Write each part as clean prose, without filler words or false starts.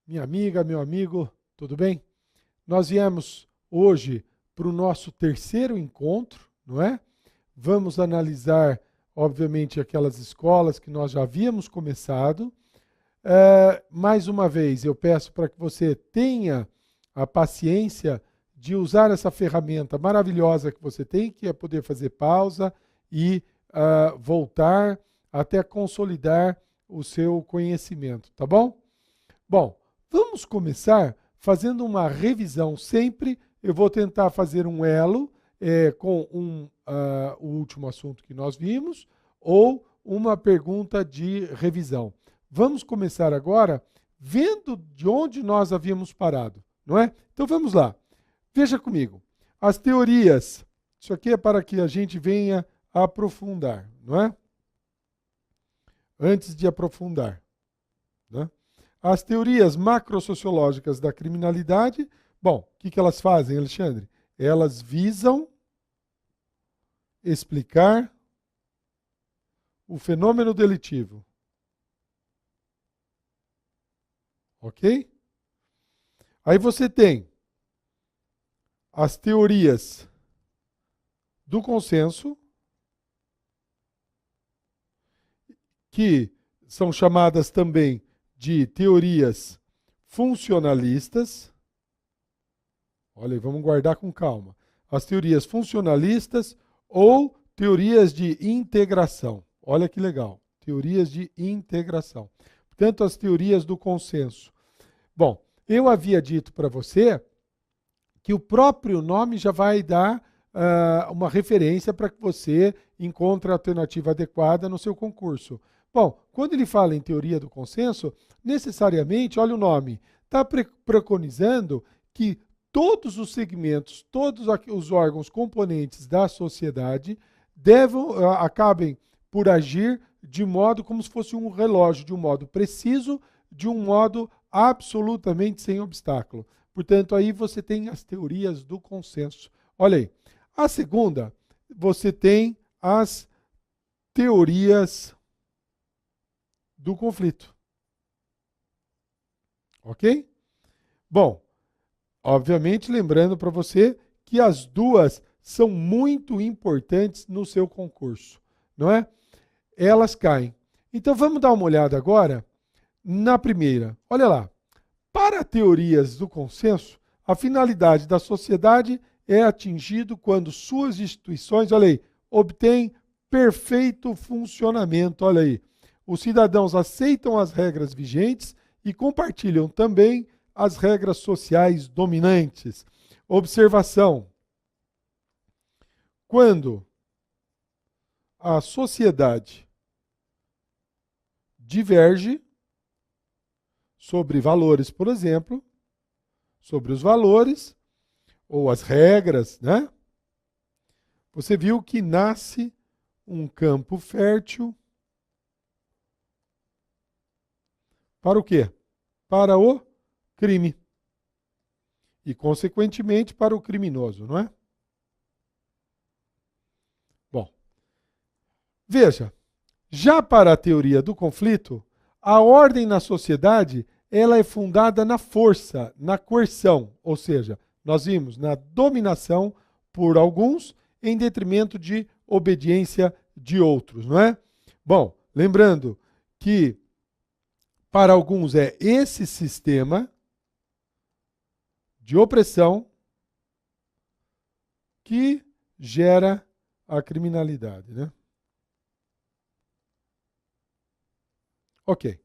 minha amiga, meu amigo, tudo bem? Nós viemos hoje para o nosso terceiro encontro, não é? Vamos analisar, obviamente, aquelas escolas que nós já havíamos começado. Mais uma vez, eu peço para que você tenha a paciência de usar essa ferramenta maravilhosa que você tem, que é poder fazer pausa e voltar até consolidar o seu conhecimento, tá bom? Bom, vamos começar fazendo uma revisão sempre. Eu vou tentar fazer um elo com o último assunto que nós vimos ou uma pergunta de revisão. Vamos começar agora vendo de onde nós havíamos parado, não é? Então vamos lá. Veja comigo. As teorias. Isso aqui é para que a gente venha aprofundar, não é? Antes de aprofundar, né? As teorias macrosociológicas da criminalidade, bom, o que elas fazem, Alexandre? Elas visam explicar o fenômeno delitivo. Ok? Aí você tem as teorias do consenso, que são chamadas também de teorias funcionalistas. Olha aí, vamos guardar com calma. As teorias funcionalistas ou teorias de integração. Olha que legal. Teorias de integração. Portanto, as teorias do consenso. Bom, eu havia dito para você que o próprio nome já vai dar uma referência para que você encontre a alternativa adequada no seu concurso. Bom, quando ele fala em teoria do consenso, necessariamente, olha o nome, está preconizando que todos os segmentos, todos os órgãos componentes da sociedade acabem por agir de modo como se fosse um relógio, de um modo preciso, de um modo absolutamente sem obstáculo. Portanto, aí você tem as teorias do consenso. Olha aí. A segunda, você tem as teorias do conflito. Ok? Bom, obviamente, lembrando para você que as duas são muito importantes no seu concurso, não é? Elas caem. Então, vamos dar uma olhada agora na primeira. Olha lá. Para teorias do consenso, a finalidade da sociedade é atingido quando suas instituições, olha aí, obtêm perfeito funcionamento, olha aí. Os cidadãos aceitam as regras vigentes e compartilham também as regras sociais dominantes. Observação. Quando a sociedade diverge sobre valores, por exemplo, sobre os valores ou as regras, né? Você viu que nasce um campo fértil para o quê? Para o crime. E, consequentemente, para o criminoso, não é? Bom, veja, já para a teoria do conflito, a ordem na sociedade ela é fundada na força, na coerção, ou seja, nós vimos na dominação por alguns em detrimento de obediência de outros, não é? Bom, lembrando que para alguns é esse sistema de opressão que gera a criminalidade, né? Ok.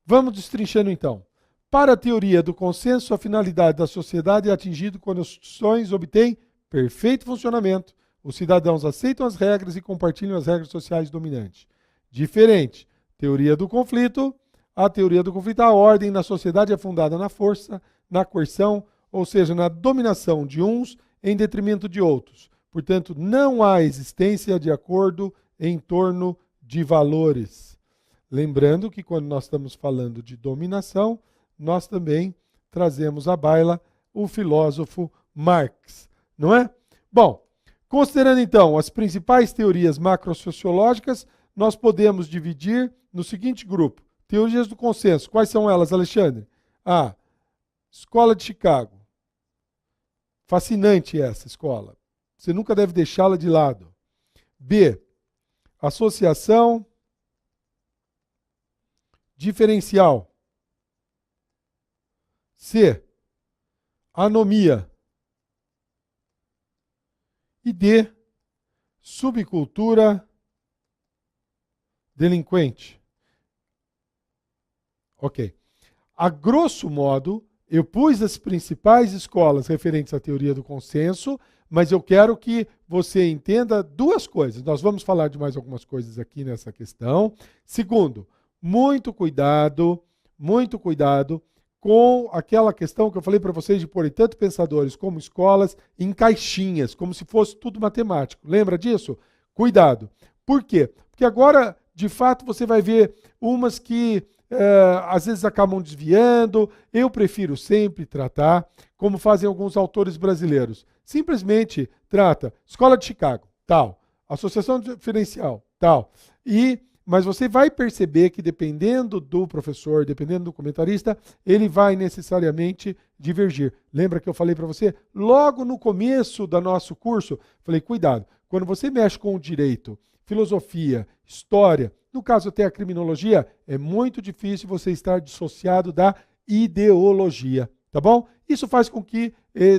Vamos destrinchando então. Para a teoria do consenso, a finalidade da sociedade é atingida quando as instituições obtêm perfeito funcionamento, os cidadãos aceitam as regras e compartilham as regras sociais dominantes. Diferente. Teoria do conflito. A teoria do conflito, a ordem na sociedade é fundada na força, na coerção, ou seja, na dominação de uns em detrimento de outros. Portanto, não há existência de acordo em torno de valores. Lembrando que quando nós estamos falando de dominação, nós também trazemos à baila o filósofo Marx, não é? Bom, considerando então as principais teorias macrosociológicas, nós podemos dividir no seguinte grupo. Teorias do consenso. Quais são elas, Alexandre? A. Escola de Chicago. Fascinante essa escola. Você nunca deve deixá-la de lado. B. Associação diferencial. C. Anomia. E D. Subcultura delinquente. Ok. A grosso modo, eu pus as principais escolas referentes à teoria do consenso, mas eu quero que você entenda duas coisas. Nós vamos falar de mais algumas coisas aqui nessa questão. Segundo, muito cuidado com aquela questão que eu falei para vocês de pôr tanto pensadores como escolas em caixinhas, como se fosse tudo matemático. Lembra disso? Cuidado. Por quê? Porque agora, de fato, você vai ver umas que às vezes acabam desviando. Eu prefiro sempre tratar como fazem alguns autores brasileiros. Simplesmente trata Escola de Chicago, tal, Associação Diferencial, tal. Mas você vai perceber que dependendo do professor, dependendo do comentarista, ele vai necessariamente divergir. Lembra que eu falei para você? Logo no começo do nosso curso, falei, cuidado, quando você mexe com o direito, filosofia, história, no caso até a criminologia, é muito difícil você estar dissociado da ideologia, tá bom? Isso faz com que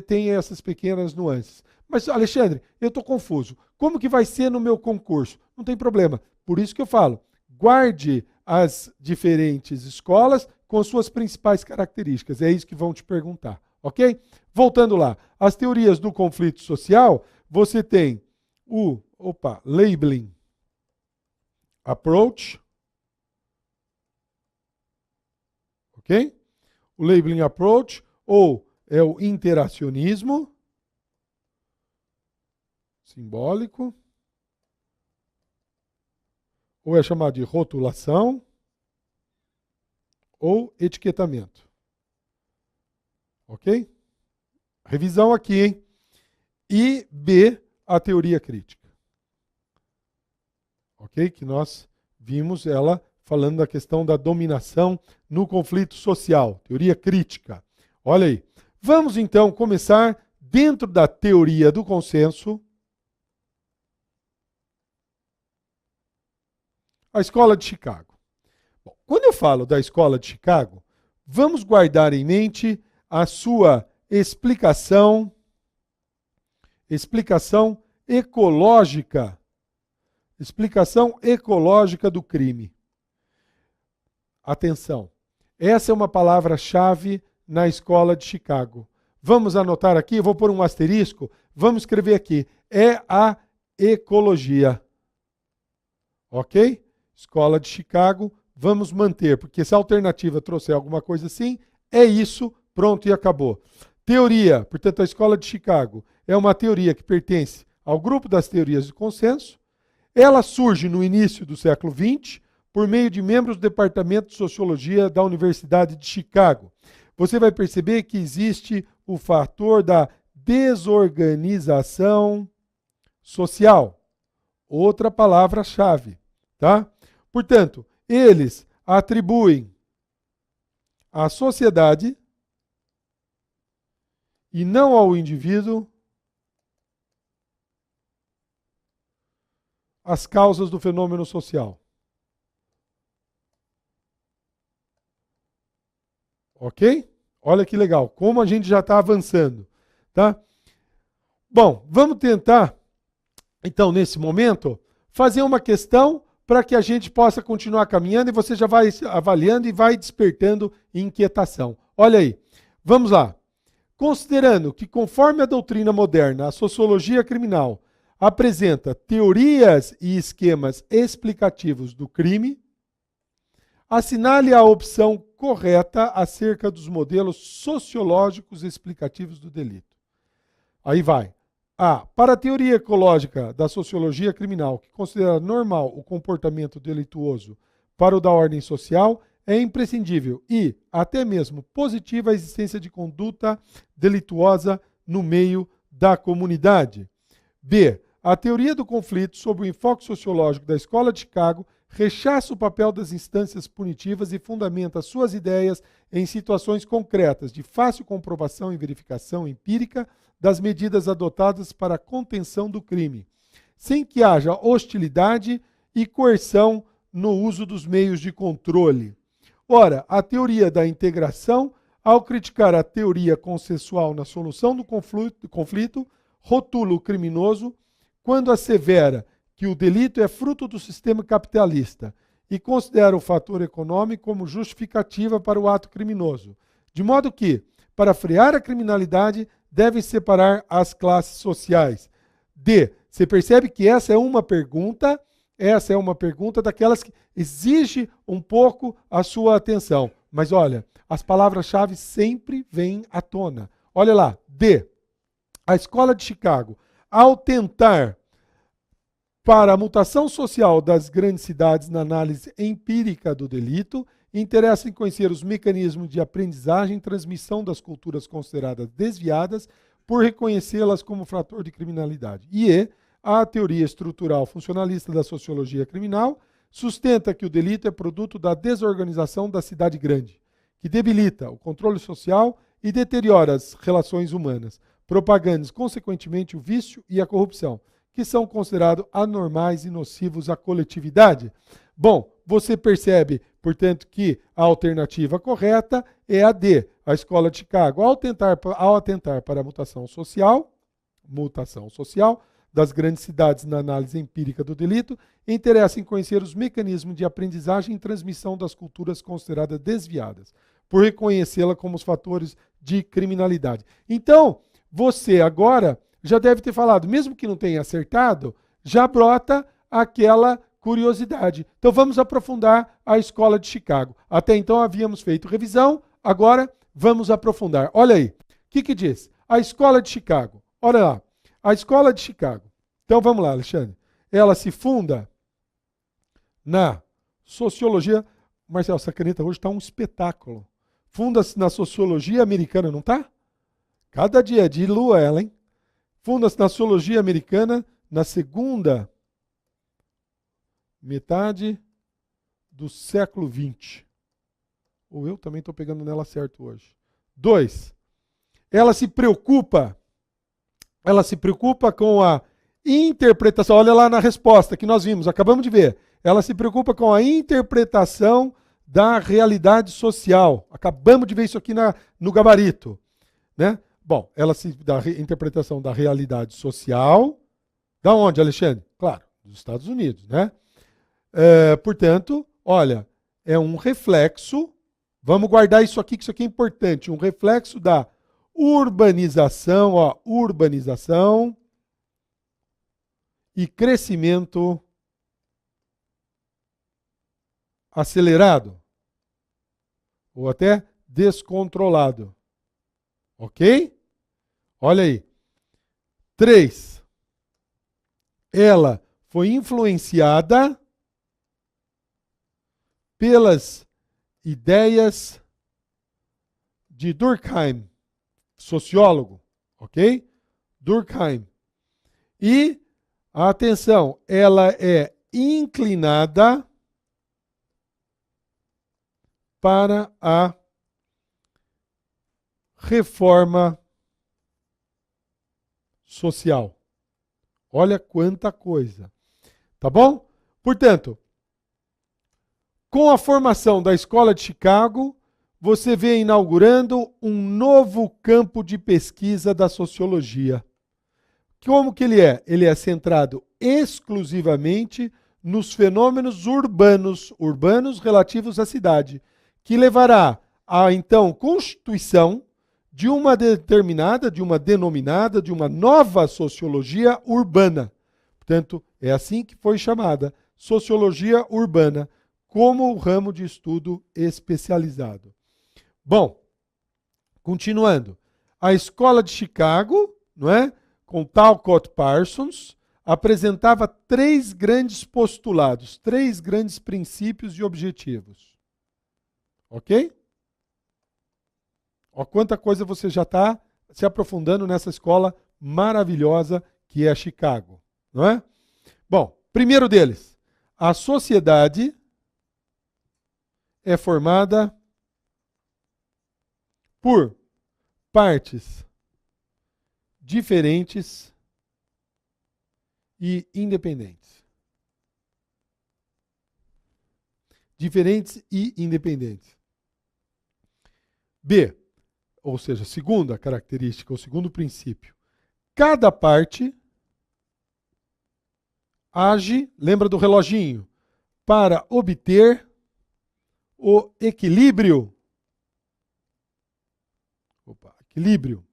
tenha essas pequenas nuances. Mas, Alexandre, eu estou confuso. Como que vai ser no meu concurso? Não tem problema. Por isso que eu falo, guarde as diferentes escolas com suas principais características. É isso que vão te perguntar, ok? Voltando lá, as teorias do conflito social, você tem o labeling approach, ok? O labeling approach, ou é o interacionismo simbólico, ou é chamado de rotulação, ou etiquetamento. Ok? Revisão aqui, hein? E B, a teoria crítica. Ok? Que nós vimos ela falando da questão da dominação no conflito social. Teoria crítica. Olha aí. Vamos então começar dentro da teoria do consenso. A Escola de Chicago. Bom, quando eu falo da Escola de Chicago, vamos guardar em mente a sua explicação ecológica. Explicação ecológica do crime. Atenção, essa é uma palavra-chave na Escola de Chicago. Vamos anotar aqui, eu vou pôr um asterisco, vamos escrever aqui. É a ecologia. Ok? Escola de Chicago, vamos manter, porque se a alternativa trouxer alguma coisa assim, é isso, pronto e acabou. Teoria, portanto, a Escola de Chicago é uma teoria que pertence ao grupo das teorias de consenso. Ela surge no início do século XX por meio de membros do Departamento de Sociologia da Universidade de Chicago. Você vai perceber que existe o fator da desorganização social. Outra palavra-chave, tá? Portanto, eles atribuem à sociedade e não ao indivíduo as causas do fenômeno social. Ok? Olha que legal, como a gente já está avançando, tá? Bom, vamos tentar, então, nesse momento, fazer uma questão para que a gente possa continuar caminhando e você já vai avaliando e vai despertando inquietação. Olha aí, vamos lá. Considerando que, conforme a doutrina moderna, a sociologia criminal apresenta teorias e esquemas explicativos do crime, assinale a opção correta acerca dos modelos sociológicos explicativos do delito. Aí vai. A. Para a teoria ecológica da sociologia criminal, que considera normal o comportamento delituoso para o da ordem social, é imprescindível e, até mesmo, positiva a existência de conduta delituosa no meio da comunidade. B. A teoria do conflito, sob o enfoque sociológico da Escola de Chicago, rechaça o papel das instâncias punitivas e fundamenta suas ideias em situações concretas, de fácil comprovação e verificação empírica das medidas adotadas para a contenção do crime, sem que haja hostilidade e coerção no uso dos meios de controle. Ora, a teoria da integração, ao criticar a teoria consensual na solução do conflito, rotula o criminoso quando assevera que o delito é fruto do sistema capitalista e considera o fator econômico como justificativa para o ato criminoso. De modo que, para frear a criminalidade, deve separar as classes sociais. D. Você percebe que essa é uma pergunta daquelas que exige um pouco a sua atenção. Mas olha, as palavras-chave sempre vêm à tona. Olha lá, D. A Escola de Chicago, ao tentar para a mutação social das grandes cidades na análise empírica do delito, interessa em conhecer os mecanismos de aprendizagem e transmissão das culturas consideradas desviadas por reconhecê-las como fator de criminalidade. E a teoria estrutural funcionalista da sociologia criminal sustenta que o delito é produto da desorganização da cidade grande, que debilita o controle social e deteriora as relações humanas, propagando consequentemente o vício e a corrupção, que são considerados anormais e nocivos à coletividade. Bom, você percebe, portanto, que a alternativa correta é a D, a Escola de Chicago, ao atentar para a mutação social das grandes cidades na análise empírica do delito, interessa em conhecer os mecanismos de aprendizagem e transmissão das culturas consideradas desviadas, por reconhecê-la como os fatores de criminalidade. Então, você agora já deve ter falado, mesmo que não tenha acertado, já brota aquela curiosidade. Então vamos aprofundar a Escola de Chicago. Até então havíamos feito revisão, agora vamos aprofundar. Olha aí, o que diz? A Escola de Chicago. Olha lá, a Escola de Chicago. Então vamos lá, Alexandre. Ela se funda na sociologia. Marcelo, essa caneta hoje está um espetáculo. Funda-se na sociologia americana, não está? Cada dia de lua ela, hein? Funda-se na sociologia americana na segunda metade do século XX. Ou eu também estou pegando nela certo hoje. 2. Ela se preocupa com a interpretação. Olha lá na resposta que nós vimos, acabamos de ver. Ela se preocupa com a interpretação da realidade social. Acabamos de ver isso aqui no gabarito, né? Bom, da interpretação da realidade social. Da onde, Alexandre? Claro, dos Estados Unidos, né? Portanto, olha, é um reflexo, vamos guardar isso aqui, que isso aqui é importante, um reflexo da urbanização e crescimento acelerado, ou até descontrolado. Ok? Olha aí. 3. Ela foi influenciada pelas ideias de Durkheim, sociólogo, ok? Durkheim. E, atenção, ela é inclinada para a reforma social. Olha quanta coisa. Tá bom? Portanto, com a formação da Escola de Chicago, você vê inaugurando um novo campo de pesquisa da sociologia. Como que ele é? Ele é centrado exclusivamente nos fenômenos urbanos relativos à cidade, que levará à, então, constituição de uma nova sociologia urbana. Portanto, é assim que foi chamada, sociologia urbana, como ramo de estudo especializado. Bom, continuando. A Escola de Chicago, não é? Com Talcott Parsons, apresentava 3 grandes postulados, 3 grandes princípios e objetivos. Ok? Ó, quanta coisa você já está se aprofundando nessa escola maravilhosa que é Chicago, não é? Bom, primeiro deles, A sociedade é formada por partes diferentes e independentes. Diferentes e independentes. B, ou seja, segunda característica, o segundo princípio. Cada parte age, lembra do reloginho, para obter o equilíbrio. Opa, equilíbrio.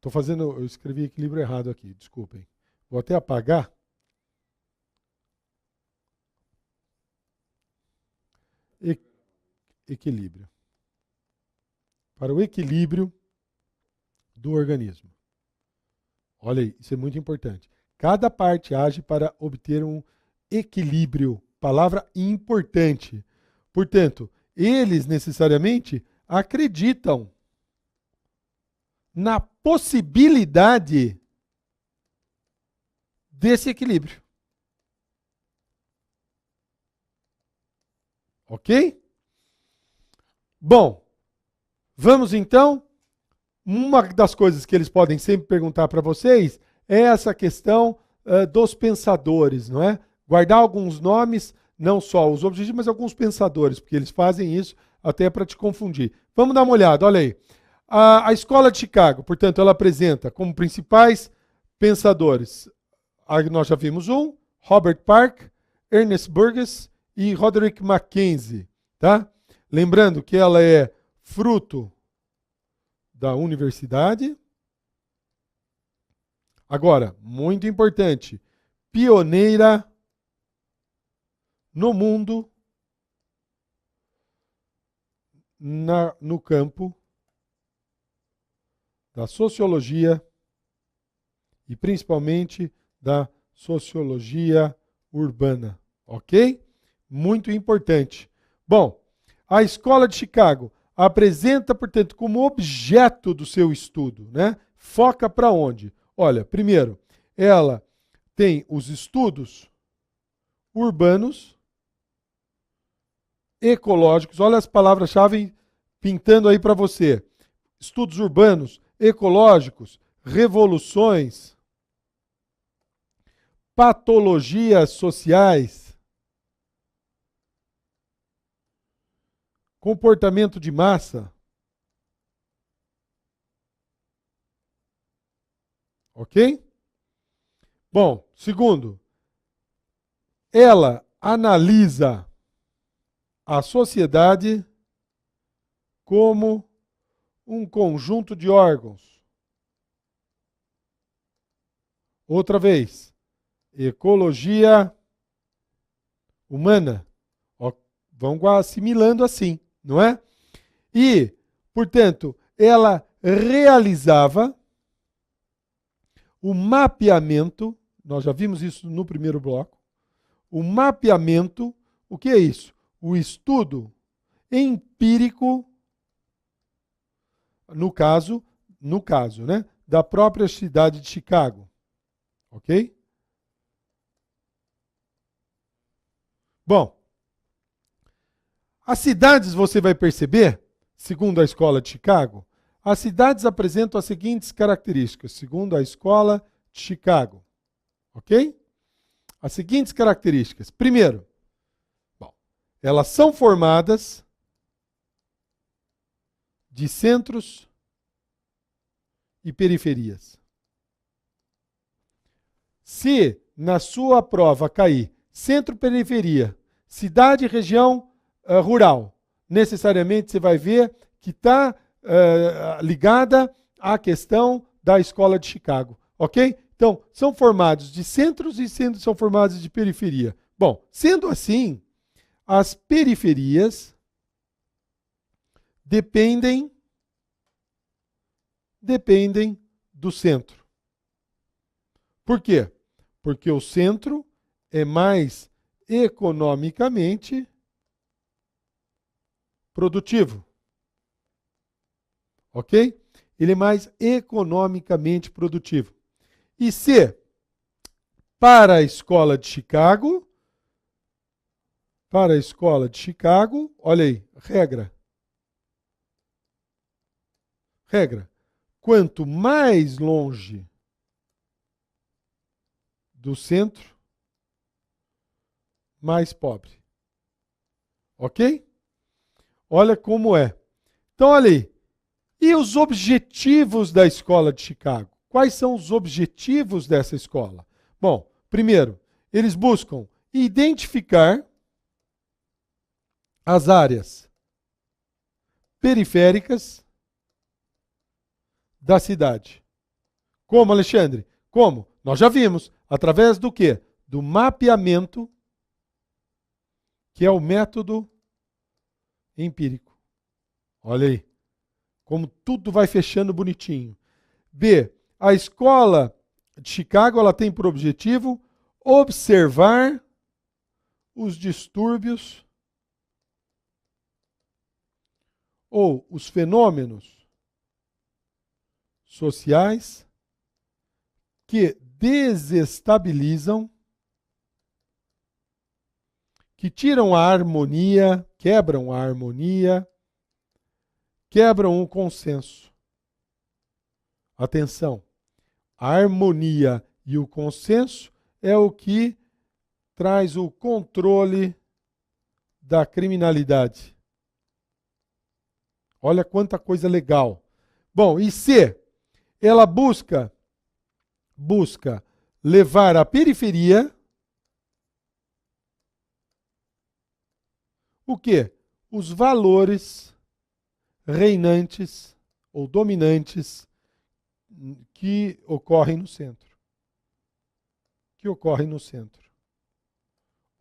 Eu escrevi equilíbrio errado aqui, desculpem. Vou até apagar. Equilíbrio. Para o equilíbrio do organismo. Olha aí, isso é muito importante. Cada parte age para obter um equilíbrio. Palavra importante. Portanto, eles necessariamente acreditam na possibilidade desse equilíbrio. Ok? Bom, vamos então. Uma das coisas que eles podem sempre perguntar para vocês é essa questão dos pensadores, não é? Guardar alguns nomes, não só os objetivos, mas alguns pensadores, porque eles fazem isso até para te confundir. Vamos dar uma olhada, olha aí. A Escola de Chicago, portanto, ela apresenta como principais pensadores, nós já vimos um, Robert Park, Ernest Burgess e Roderick Mackenzie, tá? Lembrando que ela é fruto da universidade. Agora, muito importante, pioneira no mundo no campo da sociologia e principalmente da sociologia urbana, ok? Muito importante. Bom, a Escola de Chicago apresenta, portanto, como objeto do seu estudo, né? Foca para onde? Olha, primeiro, ela tem os estudos urbanos, ecológicos, olha as palavras-chave pintando aí para você. Estudos urbanos, ecológicos, revoluções, patologias sociais, comportamento de massa. Ok? Bom, segundo, ela analisa a sociedade como um conjunto de órgãos. Outra vez, ecologia humana. Ó, vão assimilando assim, não é? E, portanto, ela realizava o mapeamento, nós já vimos isso no primeiro bloco, o mapeamento, o que é isso? O estudo empírico, no caso, né, da própria cidade de Chicago. Ok? Bom, as cidades, você vai perceber, segundo a Escola de Chicago, as cidades apresentam as seguintes características, segundo a Escola de Chicago. Ok? As seguintes características. Primeiro, bom, elas são formadas de centros e periferias. Se na sua prova cair centro-periferia, cidade e região rural, necessariamente você vai ver que está ligada à questão da Escola de Chicago, ok? Então, são formados de centros e são formados de periferia. Bom, sendo assim, as periferias dependem do centro. Por quê? Porque o centro é mais economicamente produtivo. Ok? Ele é mais economicamente produtivo. E se para a escola de Chicago, olha aí, regra. Quanto mais longe do centro, mais pobre. Ok? Olha como é. Então, olha aí. E os objetivos da escola de Chicago? Quais são os objetivos dessa escola? Bom, primeiro, eles buscam identificar as áreas periféricas da cidade. Como, Alexandre? Como? Nós já vimos. Através do quê? Do mapeamento, que é o método empírico. Olha aí. Como tudo vai fechando bonitinho. B. A escola de Chicago ela tem por objetivo observar os distúrbios ou os fenômenos sociais que desestabilizam, que tiram a harmonia, quebram a harmonia, quebram o consenso. Atenção, a harmonia e o consenso é o que traz o controle da criminalidade. Olha quanta coisa legal. Bom, e C, ela busca levar à periferia o quê? Os valores reinantes ou dominantes que ocorrem no centro.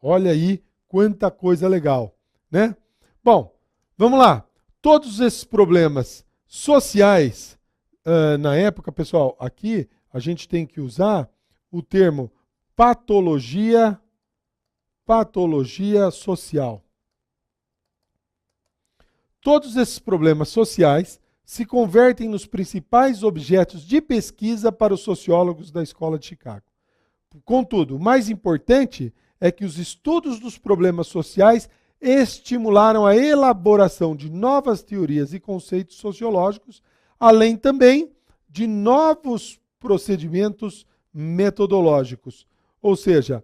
Olha aí quanta coisa legal, né? Bom, vamos lá. Todos esses problemas sociais, na época, pessoal, aqui a gente tem que usar o termo patologia social. Todos esses problemas sociais se convertem nos principais objetos de pesquisa para os sociólogos da Escola de Chicago. Contudo, o mais importante é que os estudos dos problemas sociais estimularam a elaboração de novas teorias e conceitos sociológicos, além também de novos procedimentos metodológicos. Ou seja,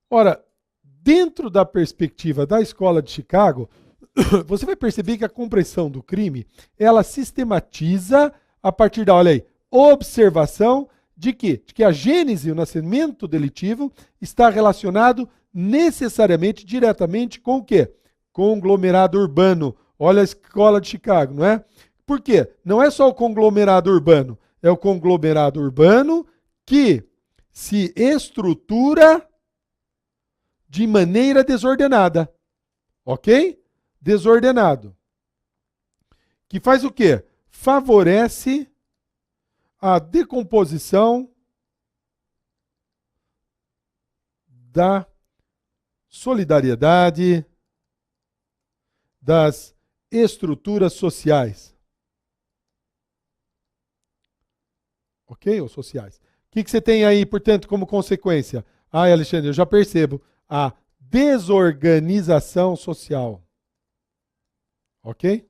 ora, dentro da perspectiva da Escola de Chicago, você vai perceber que a compreensão do crime, ela sistematiza a partir da, olha aí, observação de que a gênese, o nascimento delitivo, está relacionado necessariamente, diretamente com o quê? Conglomerado urbano. Olha a Escola de Chicago, não é? Por quê? Não é só o conglomerado urbano, é o conglomerado urbano que se estrutura de maneira desordenada. Ok? Desordenado. Que faz o quê? Favorece a decomposição da solidariedade, das estruturas sociais. Ok? Ou sociais. O que você tem aí, portanto, como consequência? Ah, Alexandre, eu já percebo. A desorganização social. Ok?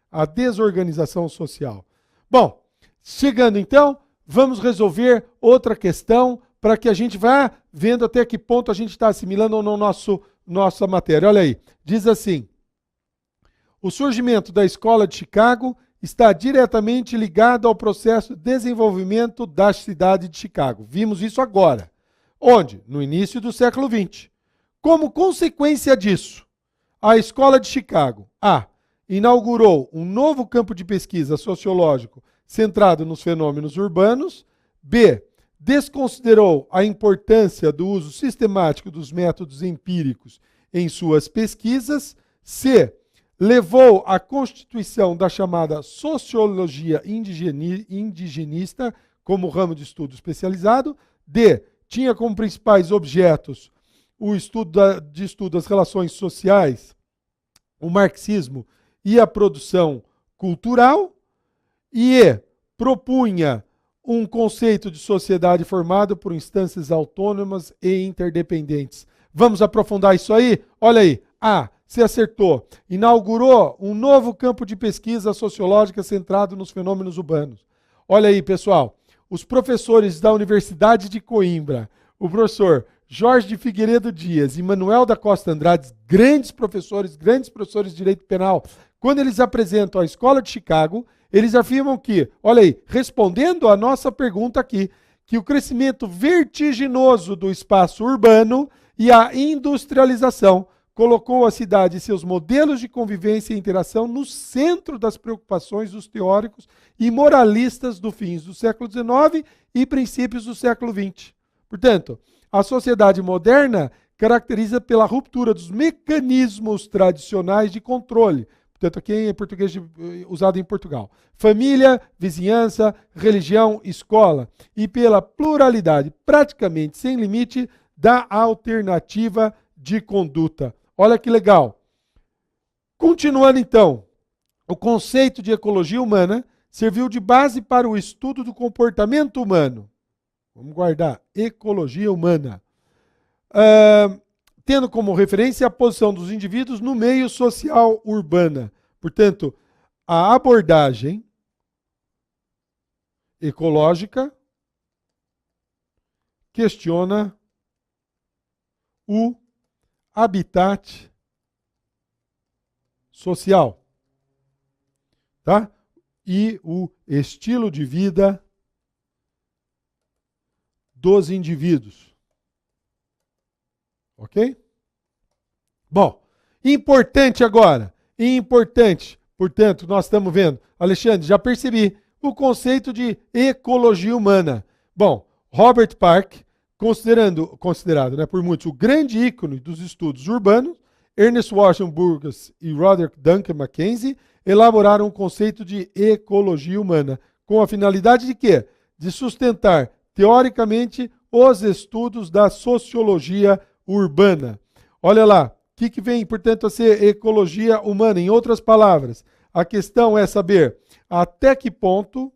A desorganização social. Bom, chegando então, vamos resolver outra questão para que a gente vá vendo até que ponto a gente está assimilando no nossa matéria. Olha aí, diz assim: o surgimento da Escola de Chicago está diretamente ligado ao processo de desenvolvimento da cidade de Chicago. Vimos isso agora. Onde? No início do século XX. Como consequência disso, a Escola de Chicago, A, inaugurou um novo campo de pesquisa sociológico centrado nos fenômenos urbanos. B, desconsiderou a importância do uso sistemático dos métodos empíricos em suas pesquisas. C, levou à constituição da chamada sociologia indigenista como ramo de estudo especializado. D, tinha como principais objetos o estudo das relações sociais, o marxismo e a produção cultural. E propunha um conceito de sociedade formado por instâncias autônomas e interdependentes. Vamos aprofundar isso aí? Olha aí. A. Você acertou. Inaugurou um novo campo de pesquisa sociológica centrado nos fenômenos urbanos. Olha aí, pessoal. Os professores da Universidade de Coimbra, o professor Jorge de Figueiredo Dias e Manuel da Costa Andrade, grandes professores de direito penal, quando eles apresentam a Escola de Chicago, eles afirmam que, olha aí, respondendo à nossa pergunta aqui, que o crescimento vertiginoso do espaço urbano e a industrialização colocou a cidade e seus modelos de convivência e interação no centro das preocupações dos teóricos e moralistas do fins do século XIX e princípios do século XX. Portanto, a sociedade moderna caracteriza pela ruptura dos mecanismos tradicionais de controle. Portanto, aqui em português usado em Portugal. Família, vizinhança, religião, escola. E pela pluralidade, praticamente sem limite, da alternativa de conduta. Olha que legal. Continuando então, o conceito de ecologia humana serviu de base para o estudo do comportamento humano. Vamos guardar, ecologia humana. Tendo como referência a posição dos indivíduos no meio social urbana. Portanto, a abordagem ecológica questiona o habitat social, tá? E o estilo de vida dos indivíduos. Ok? Bom, importante agora, portanto, nós estamos vendo, Alexandre, já percebi, o conceito de ecologia humana. Bom, Robert Park, considerado, né, por muitos o grande ícone dos estudos urbanos, Ernest Washington Burgess e Roderick Duncan Mackenzie elaboraram um conceito de ecologia humana, com a finalidade de quê? De sustentar, teoricamente, os estudos da sociologia urbana. Olha lá, o que vem, portanto, a ser ecologia humana? Em outras palavras, a questão é saber até que ponto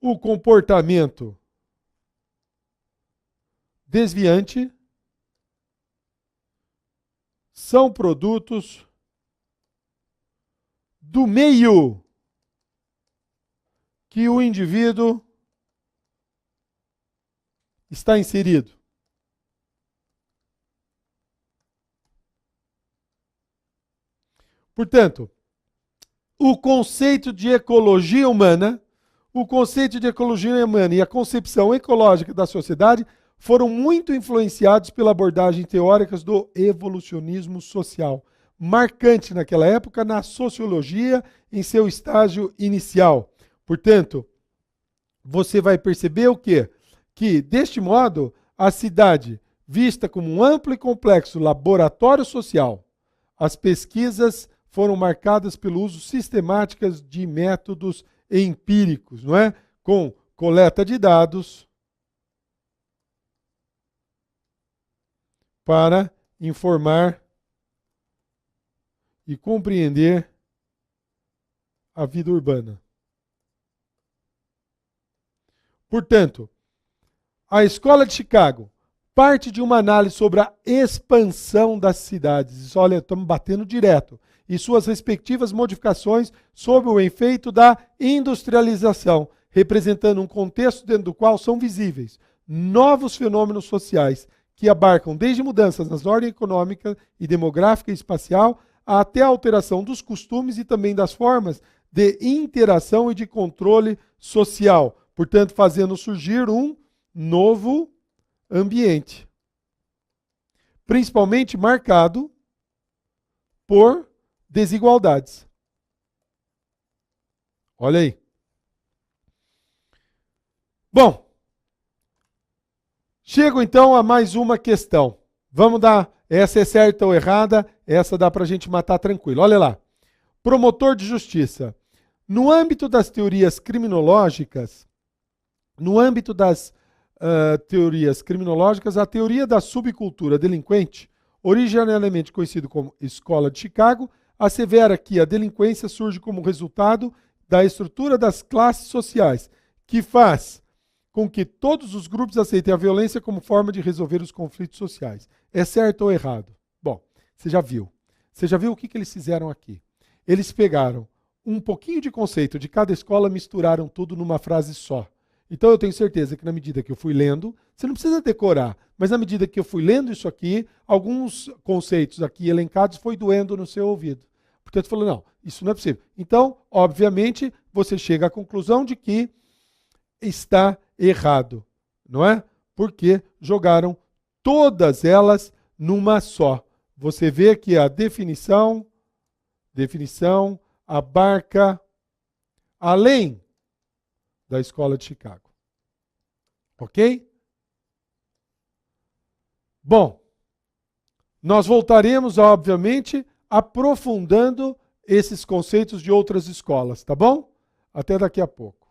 o comportamento desviante são produtos do meio que o indivíduo está inserido. Portanto, o conceito de ecologia humana e a concepção ecológica da sociedade foram muito influenciados pela abordagem teóricas do evolucionismo social, marcante naquela época na sociologia em seu estágio inicial. Portanto, você vai perceber o quê? Que, deste modo, a cidade, vista como um amplo e complexo laboratório social, as pesquisas foram marcadas pelo uso sistemático de métodos empíricos, não é? Com coleta de dados para informar e compreender a vida urbana. Portanto, a Escola de Chicago parte de uma análise sobre a expansão das cidades. Olha, estamos batendo direto. E suas respectivas modificações sob o efeito da industrialização, representando um contexto dentro do qual são visíveis novos fenômenos sociais que abarcam desde mudanças nas ordens econômica e demográfica e espacial até a alteração dos costumes e também das formas de interação e de controle social, portanto, fazendo surgir um novo ambiente, principalmente marcado por desigualdades. Olha aí. Bom, chego então a mais uma questão. Vamos dar, essa é certa ou errada, essa dá para a gente matar tranquilo. Olha lá. Promotor de justiça. No âmbito das teorias criminológicas, a teoria da subcultura delinquente, originariamente conhecido como Escola de Chicago, assevera que a delinquência surge como resultado da estrutura das classes sociais, que faz com que todos os grupos aceitem a violência como forma de resolver os conflitos sociais. É certo ou errado? Bom, você já viu. Você já viu o que eles fizeram aqui? Eles pegaram um pouquinho de conceito de cada escola, misturaram tudo numa frase só. Então eu tenho certeza que na medida que eu fui lendo, você não precisa decorar, mas na medida que eu fui lendo isso aqui, alguns conceitos aqui elencados foi doendo no seu ouvido. Portanto, falou, não, isso não é possível. Então, obviamente, você chega à conclusão de que está errado, não é? Porque jogaram todas elas numa só. Você vê que a definição abarca além da Escola de Chicago. Ok? Bom, nós voltaremos, obviamente, aprofundando esses conceitos de outras escolas, tá bom? Até daqui a pouco.